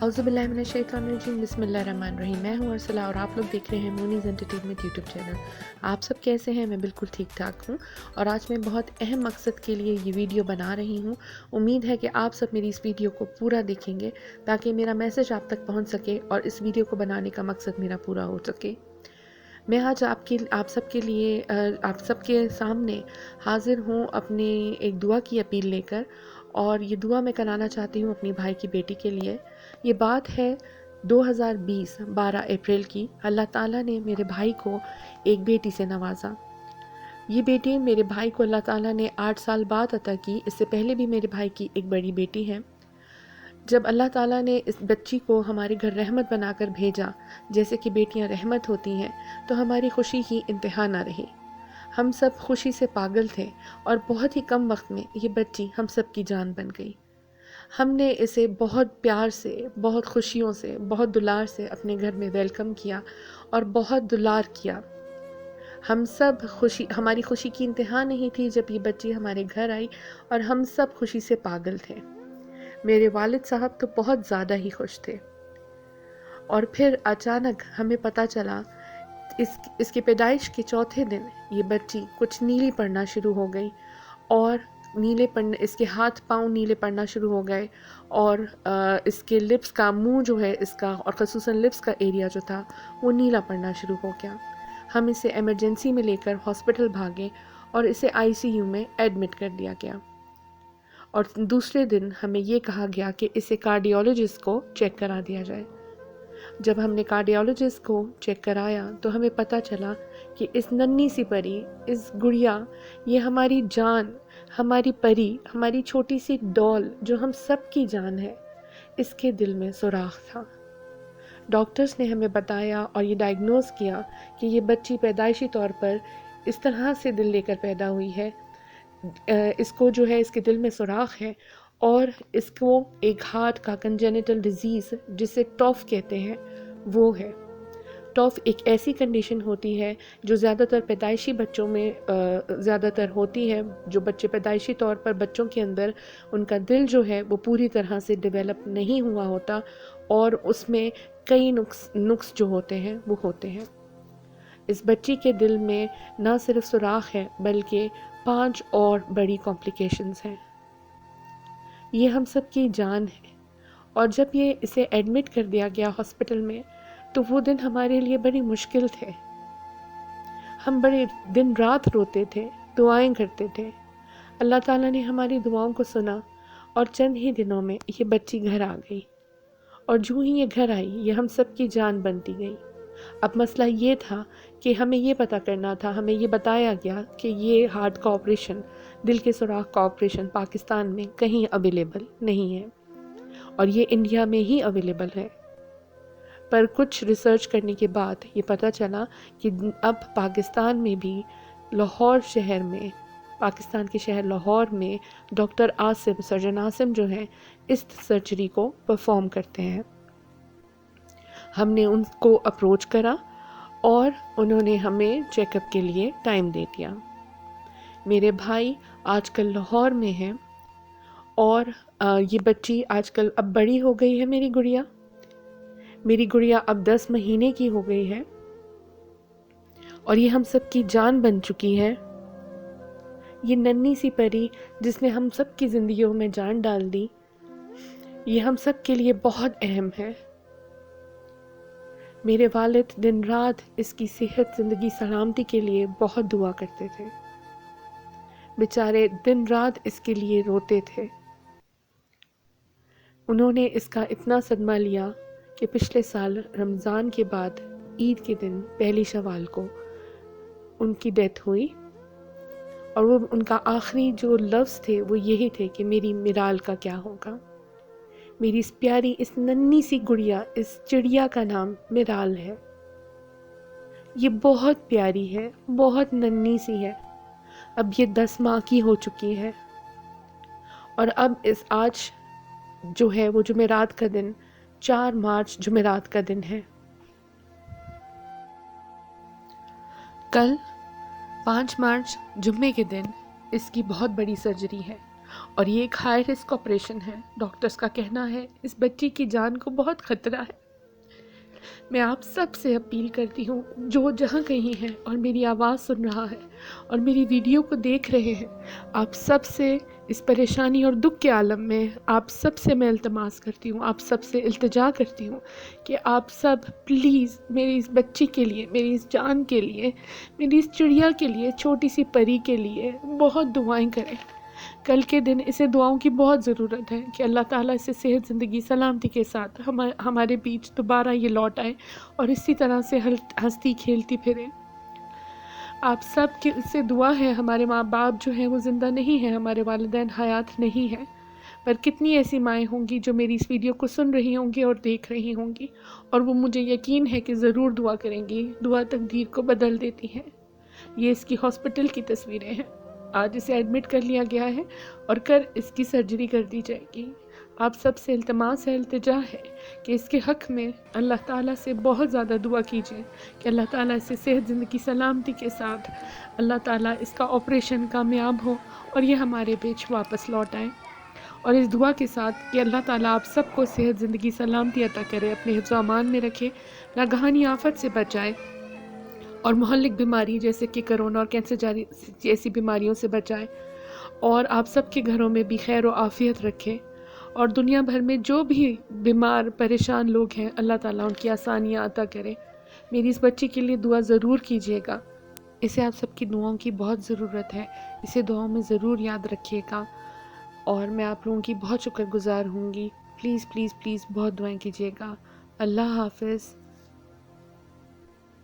اعوذ باللہ من الشیطان الرجیم، بسم اللہ الرحمن الرحیم۔ میں ہوں ارسلہ اور آپ لوگ دیکھ رہے ہیں مونیز انٹرٹینمنٹ یوٹیوب چینل۔ آپ سب کیسے ہیں؟ میں بالکل ٹھیک ٹھاک ہوں، اور آج میں بہت اہم مقصد کے لیے یہ ویڈیو بنا رہی ہوں۔ امید ہے کہ آپ سب میری اس ویڈیو کو پورا دیکھیں گے تاکہ میرا میسج آپ تک پہنچ سکے اور اس ویڈیو کو بنانے کا مقصد میرا پورا ہو سکے۔ میں آج آپ سب کے سامنے حاضر ہوں اپنے ایک دعا کی اپیل لے کر، اور یہ دعا میں کرانا چاہتی ہوں اپنی بھائی کی بیٹی کے لیے۔ یہ بات ہے 2020 12 اپریل کی۔ اللہ تعالیٰ نے میرے بھائی کو ایک بیٹی سے نوازا۔ یہ بیٹی میرے بھائی کو اللہ تعالیٰ نے 8 سال بعد عطا کی۔ اس سے پہلے بھی میرے بھائی کی ایک بڑی بیٹی ہے۔ جب اللہ تعالیٰ نے اس بچی کو ہمارے گھر رحمت بنا کر بھیجا، جیسے کہ بیٹیاں رحمت ہوتی ہیں، تو ہماری خوشی کی انتہا نہ رہی۔ ہم سب خوشی سے پاگل تھے، اور بہت ہی کم وقت میں یہ بچی ہم سب کی جان بن گئی۔ ہم نے اسے بہت پیار سے، بہت خوشیوں سے، بہت دلار سے اپنے گھر میں ویلکم کیا اور بہت دلار کیا۔ ہماری خوشی کی انتہا نہیں تھی جب یہ بچی ہمارے گھر آئی، اور ہم سب خوشی سے پاگل تھے۔ میرے والد صاحب تو بہت زیادہ ہی خوش تھے۔ اور پھر اچانک ہمیں پتہ چلا، اس کے پیدائش کے چوتھے دن یہ بچی کچھ نیلی پڑنا شروع ہو گئی، اور اس کے ہاتھ پاؤں نیلے پڑنا شروع ہو گئے، اور اس کے لپس کا، منہ جو ہے اس کا، اور خصوصاً لپس کا ایریا جو تھا وہ نیلا پڑنا شروع ہو گیا۔ ہم اسے ایمرجنسی میں لے کر ہاسپٹل بھاگے اور اسے ICU میں ایڈمٹ کر دیا گیا، اور دوسرے دن ہمیں یہ کہا گیا کہ اسے کارڈیولوجسٹ کو چیک کرا دیا جائے۔ جب ہم نے کارڈیولوجسٹ کو چیک کرایا تو ہمیں پتہ چلا کہ اس ننھی سی پری، اس گڑیا، یہ ہماری جان، ہماری پری، ہماری چھوٹی سی ڈال جو ہم سب کی جان ہے، اس کے دل میں سوراخ تھا۔ ڈاکٹرز نے ہمیں بتایا اور یہ ڈائگنوز کیا کہ یہ بچی پیدائشی طور پر اس طرح سے دل لے کر پیدا ہوئی ہے، اس کو جو ہے اس کے دل میں سوراخ ہے، اور اس کو ایک ہارٹ کا کنجینیٹل ڈیزیز جسے ٹاف کہتے ہیں وہ ہے۔ ٹاف ایک ایسی کنڈیشن ہوتی ہے جو زیادہ تر پیدائشی بچوں میں زیادہ تر ہوتی ہے، جو بچے پیدائشی طور پر بچوں کے اندر ان کا دل جو ہے وہ پوری طرح سے ڈیولپ نہیں ہوا ہوتا، اور اس میں کئی نقص جو ہوتے ہیں وہ ہوتے ہیں۔ اس بچی کے دل میں نہ صرف سوراخ ہے بلکہ 5 اور بڑی کمپلیکیشنز ہیں۔ یہ ہم سب کی جان ہے، اور جب اسے ایڈمٹ کر دیا گیا ہاسپٹل میں تو وہ دن ہمارے لیے بڑی مشکل تھے۔ ہم بڑے دن رات روتے تھے، دعائیں کرتے تھے۔ اللہ تعالیٰ نے ہماری دعاؤں کو سنا، اور چند ہی دنوں میں یہ بچی گھر آ گئی، اور جو ہی یہ گھر آئی یہ ہم سب کی جان بنتی گئی۔ اب مسئلہ یہ تھا کہ ہمیں یہ پتہ کرنا تھا، ہمیں یہ بتایا گیا کہ یہ ہارٹ کا آپریشن، دل کے سوراخ کا آپریشن پاکستان میں کہیں اویلیبل نہیں ہے، اور یہ انڈیا میں ہی اویلیبل ہے۔ پر کچھ ریسرچ کرنے کے بعد یہ پتہ چلا کہ اب پاکستان میں بھی لاہور شہر میں، پاکستان کے شہر لاہور میں ڈاکٹر عاصم، سرجن عاصم جو ہیں، اس سرجری کو پرفارم کرتے ہیں۔ ہم نے ان کو اپروچ کرا اور انہوں نے ہمیں چیک اپ کے لیے ٹائم دے دیا۔ میرے بھائی آج کل لاہور میں ہیں، اور یہ بچی آج کل اب بڑی ہو گئی ہے۔ میری گڑیا اب 10 مہینے کی ہو گئی ہے، اور یہ ہم سب کی جان بن چکی ہے۔ یہ ننھی سی پری جس نے ہم سب کی زندگیوں میں جان ڈال دی، یہ ہم سب کے لیے بہت اہم ہے۔ میرے والد دن رات اس کی صحت، زندگی، سلامتی کے لیے بہت دعا کرتے تھے۔ بیچارے دن رات اس کے لیے روتے تھے۔ انہوں نے اس کا اتنا صدمہ لیا کہ پچھلے سال رمضان کے بعد عید کے دن 1 شوال کو ان کی ڈیتھ ہوئی، اور وہ ان کا آخری جو لفظ تھے وہ یہی تھے کہ میری میرال کا کیا ہوگا۔ میری اس پیاری، اس ننھی سی گڑیا، اس چڑیا کا نام میرال ہے۔ یہ بہت پیاری ہے، بہت ننھی سی ہے۔ اب یہ 10 ماہ کی ہو چکی ہے، اور اب آج جو ہے وہ جمعرات کا دن، 4 مارچ جمعرات کا دن ہے۔ کل 5 مارچ جمعے کے دن اس کی بہت بڑی سرجری ہے، اور یہ ایک ہائی رسک آپریشن ہے. ڈاکٹرز کا کہنا ہے اس بچی کی جان کو بہت خطرہ ہے. میں آپ سب سے اپیل کرتی ہوں جو جہاں کہیں ہیں اور میری آواز سن رہا ہے اور میری ویڈیو کو دیکھ رہے ہیں، آپ سب سے اس پریشانی اور دکھ کے عالم میں آپ سب سے میں التماس کرتی ہوں، آپ سب سے التجا کرتی ہوں کہ آپ سب پلیز میری اس بچی کے لیے، میری اس جان کے لیے، میری اس چڑیا کے لیے، چھوٹی سی پری کے لیے بہت دعائیں کریں. کل کے دن اسے دعاؤں کی بہت ضرورت ہے کہ اللہ تعالیٰ اسے صحت، زندگی، سلامتی کے ساتھ ہمارے بیچ دوبارہ یہ لوٹ آئے اور اسی طرح سے ہنستی کھیلتی پھرے. آپ سب کے سے دعا ہے. ہمارے ماں باپ جو ہیں وہ زندہ نہیں ہیں، ہمارے والدین حیات نہیں ہیں، پر کتنی ایسی مائیں ہوں گی جو میری اس ویڈیو کو سن رہی ہوں گی اور دیکھ رہی ہوں گی، اور وہ مجھے یقین ہے کہ ضرور دعا کریں گی. دعا تقدیر کو بدل دیتی ہے. یہ اس کی ہاسپٹل کی تصویریں ہیں. آج اسے ایڈمٹ کر لیا گیا ہے اور کل اس کی سرجری کر دی جائے گی. آپ سب سے التماس ہے، التجا ہے کہ اس کے حق میں اللہ تعالیٰ سے بہت زیادہ دعا کیجیے کہ اللہ تعالیٰ اسے صحت، زندگی، سلامتی کے ساتھ اللہ تعالیٰ اس کا آپریشن کامیاب ہو اور یہ ہمارے بیچ واپس لوٹ آئے. اور اس دعا کے ساتھ کہ اللہ تعالیٰ آپ سب کو صحت، زندگی، سلامتی عطا کرے، اپنے حفظ و امان میں رکھے، ناگہانی آفت سے بچائے اور مہلک بیماری جیسے کہ کرونا اور کینسر جیسی بیماریوں سے بچائے، اور آپ سب کے گھروں میں بھی خیر و عافیت رکھے، اور دنیا بھر میں جو بھی بیمار پریشان لوگ ہیں اللہ تعالیٰ ان کی آسانیاں عطا کرے. میری اس بچی کے لیے دعا ضرور کیجیے گا. اسے آپ سب کی دعاؤں کی بہت ضرورت ہے. اسے دعاؤں میں ضرور یاد رکھیے گا اور میں آپ لوگوں کی بہت شکر گزار ہوں گی. پلیز پلیز پلیز بہت دعائیں کیجیے گا. اللہ حافظ.